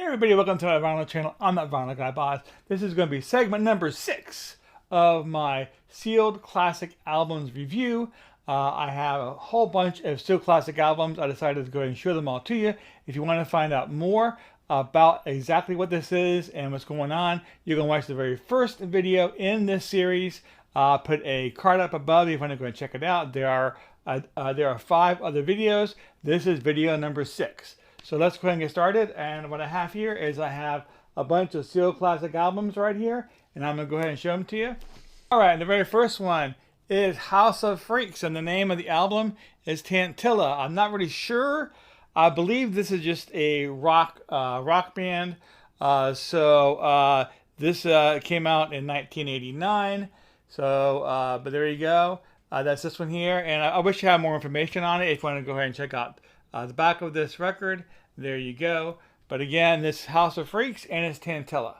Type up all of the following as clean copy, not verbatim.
everybody, welcome to my vinyl channel. I'm that Vinyl Guy Boss. This is going to be segment number 6 of my sealed classic albums review. I have a whole bunch of sealed classic albums. I decided to go ahead and show them all to you. If you want to find out more about exactly what this is and what's going on, you can watch the very first video in this series. Put a card up above if you want to go and check it out. There are 5 other videos. This is video number 6. So let's go ahead and get started. And what I have here is I have a bunch of sealed classic albums right here, and I'm going to go ahead and show them to you. All right, and the very first one is House of Freaks, and the name of the album is Tantilla. I'm not really sure. I believe this is just a rock band. This came out in 1989. But there you go. That's this one here, and I wish you had more information on it. If you want to go ahead and check out the back of this record, there you go. But again, this House of Freaks, and it's Tantilla.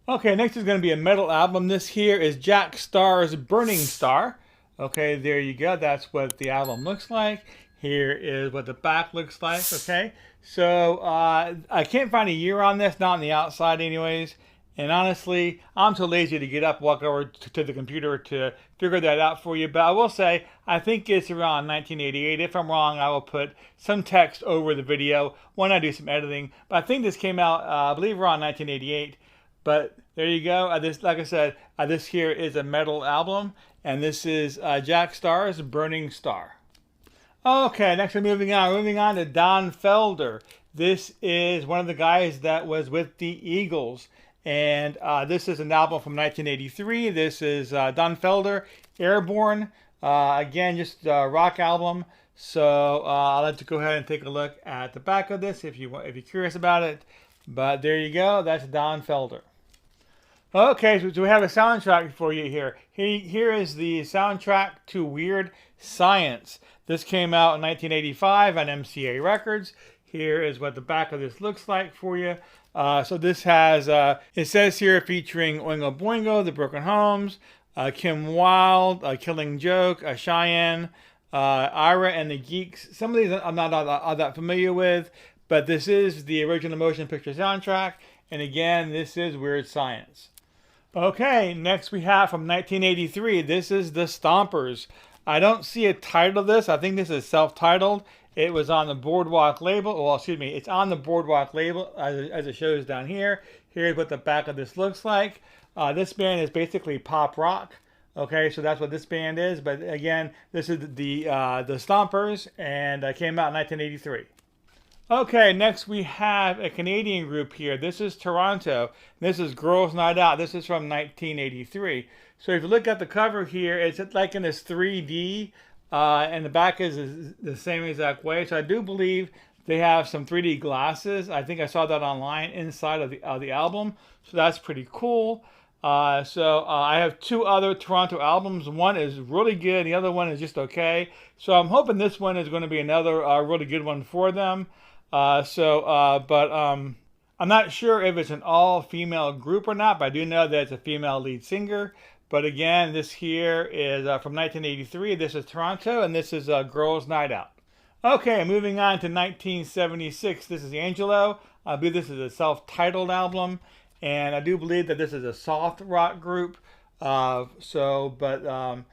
Okay, next is going to be a metal album. This here is Jack Starr's Burning Star. Okay, there you go. That's what the album looks like. Here is what the back looks like. Okay, so I can't find a year on this, not on the outside anyways. And honestly, I'm too lazy to get up, walk over to the computer to figure that out for you. But I will say, I think it's around 1988. If I'm wrong, I will put some text over the video when I do some editing. But I think this came out, I believe, around 1988. But there you go. Like I said, this here is a metal album. And this is Jack Starr's Burning Star. Okay, next we're moving on to Don Felder. This is one of the guys that was with the Eagles. And this is an album from 1983. This is Don Felder, Airborne. Again, just a rock album. So I'll let you go ahead and take a look at the back of this if you're curious about it. But there you go. That's Don Felder. Okay, so we have a soundtrack for you here. Here is the soundtrack to Weird Science. This came out in 1985 on MCA Records. Here is what the back of this looks like for you. So this has, it says here featuring Oingo Boingo, The Broken Homes, Kim Wilde, Killing Joke, Cheyenne, Ira and the Geeks. Some of these I'm not all that familiar with, but this is the original motion picture soundtrack. And again, this is Weird Science. Okay, next we have from 1983. This is The Stompers. I don't see a title of this. I think this is self-titled. It was on the Boardwalk label. Well, excuse me, it's on the Boardwalk label as it shows down here. Here's what the back of this looks like. This band is basically pop rock. Okay, so that's what this band is. But again, this is the Stompers, and it came out in 1983. Okay, next we have a Canadian group here. This is Toronto. This is Girls Night Out. This is from 1983. So if you look at the cover here, it's like in this 3D. And the back is the same exact way. So I do believe they have some 3D glasses. I think I saw that online inside of the album. So that's pretty cool. I have 2 other Toronto albums. One is really good. The other one is just okay. So I'm hoping this one is going to be another really good one for them. I'm not sure if it's an all-female group or not, but I do know that it's a female lead singer. But again, this here is from 1983. This is Toronto, and this is Girls Night Out. Okay, moving on to 1976. This is Angelo. I believe this is a self-titled album, and I do believe that this is a soft rock group. I'm not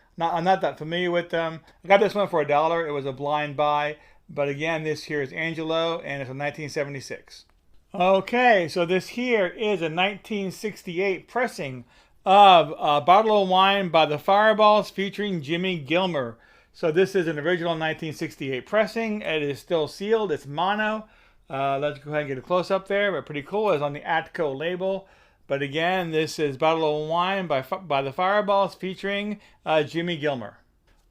that familiar with them. I got this one for $1. It was a blind buy. But again, this here is Angelo, and it's from 1976. Okay, so this here is a 1968 pressing of Bottle of Wine by the Fireballs featuring Jimmy Gilmer. So this is an original 1968 pressing. It is still sealed. It's mono. Let's go ahead and get a close-up there, but pretty cool. It's on the Atco label. But again, this is Bottle of Wine by the Fireballs featuring Jimmy Gilmer.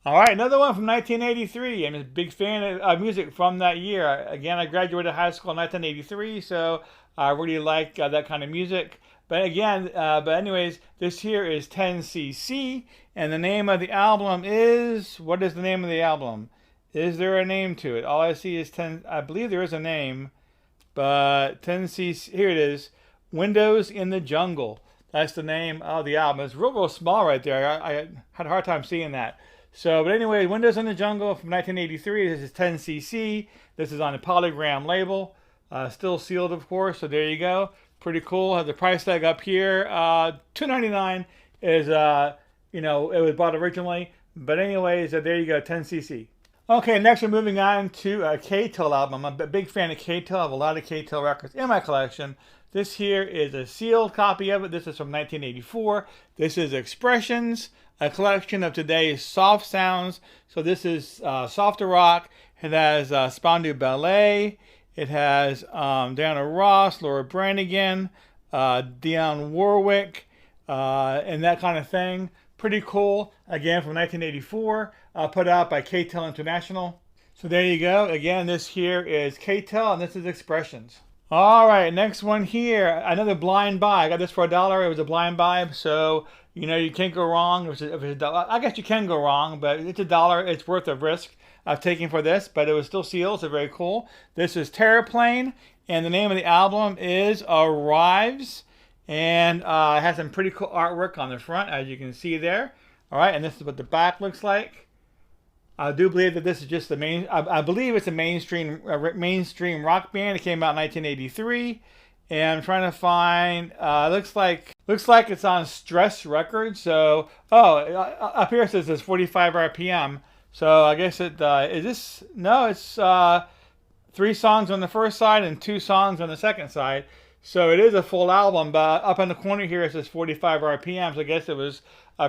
All right, another one from 1983. I'm a big fan of music from that year. Again, I graduated high school in 1983, so I really like that kind of music. But anyways, this here is 10cc, and the name of the album is, what is the name of the album? Is there a name to it? All I see is 10, I believe there is a name, but 10cc, here it is, Windows in the Jungle. That's the name of the album. It's real small right there. I had a hard time seeing that. So, but anyway, Windows in the Jungle from 1983. This is 10cc. This is on a Polygram label. Still sealed, of course. So there you go. Pretty cool. Has the price tag up here. $2.99 is you know, it was bought originally. But anyways, there you go. 10cc. Okay, next we're moving on to a K-Tel album. I'm a big fan of K-Tel. I have a lot of K-Tel records in my collection. This here is a sealed copy of it. This is from 1984. This is Expressions, a collection of today's soft sounds. So this is softer rock. It has Spandau Ballet. It has Diana Ross, Laura Branigan, Dionne Warwick, and that kind of thing. Pretty cool. Again, from 1984, put out by K-Tel International. So there you go. Again, this here is K-Tel, and this is Expressions. All right, next one here. Another blind buy. I got this for $1. It was a blind buy, so you know you can't go wrong. If it's $1, I guess you can go wrong, but it's $1. It's worth the risk of taking for this. But it was still sealed, so very cool. This is Terraplane, and the name of the album is Arrives. And it has some pretty cool artwork on the front, as you can see there. All right, and this is what the back looks like. I do believe that this is just the main. I believe it's a mainstream rock band. It came out in 1983, and I'm trying to find. Looks like it's on Stress Records. So up here it says it's 45 RPM. So I guess it is this. No, it's 3 songs on the first side and 2 songs on the second side. So it is a full album, but up in the corner here it says 45 RPM. So I guess it was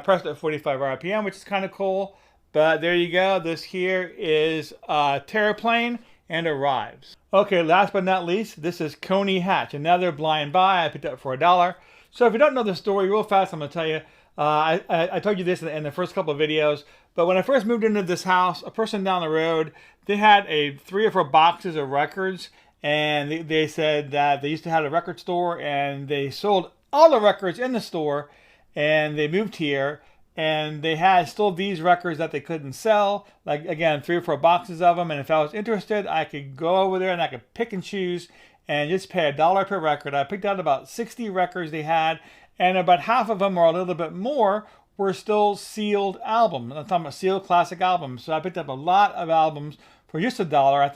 pressed at 45 RPM, which is kind of cool. But there you go. This here is Terraplane and Arrives. Okay, last but not least, this is Coney Hatch, another blind buy I picked up for $1. So if you don't know the story, real fast, I'm going to tell you. I told you this in the first couple of videos, but when I first moved into this house, a person down the road, they had 3 or 4 boxes of records, and they said that they used to have a record store, and they sold all the records in the store, and they moved here, and they had still these records that they couldn't sell, like again 3 or 4 boxes of them. And if I was interested, I could go over there and I could pick and choose and just pay $1 per record. I picked out about 60 records they had, and about half of them, or a little bit more, were still sealed albums. I'm talking about sealed classic albums. So I picked up a lot of albums for just $1. I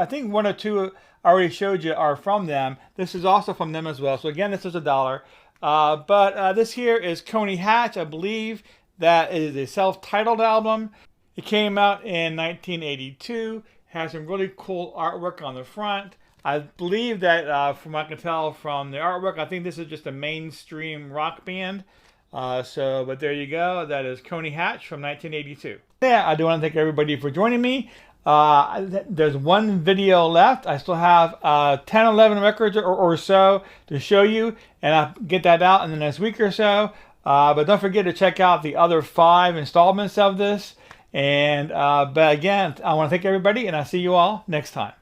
think 1 or 2 I already showed you are from them. This is also from them as well. So again, this is $1. But this here is Coney Hatch. I believe that is a self-titled album. It came out in 1982. Has some really cool artwork on the front. I believe that from what I can tell from the artwork, I think this is just a mainstream rock band. But there you go. That is Coney Hatch from 1982. Yeah, I do want to thank everybody for joining me. There's 1 video left. I still have 10, 11 records or so to show you, and I'll get that out in the next week or so. But don't forget to check out the other 5 installments of this. And but again, I want to thank everybody, and I'll see you all next time.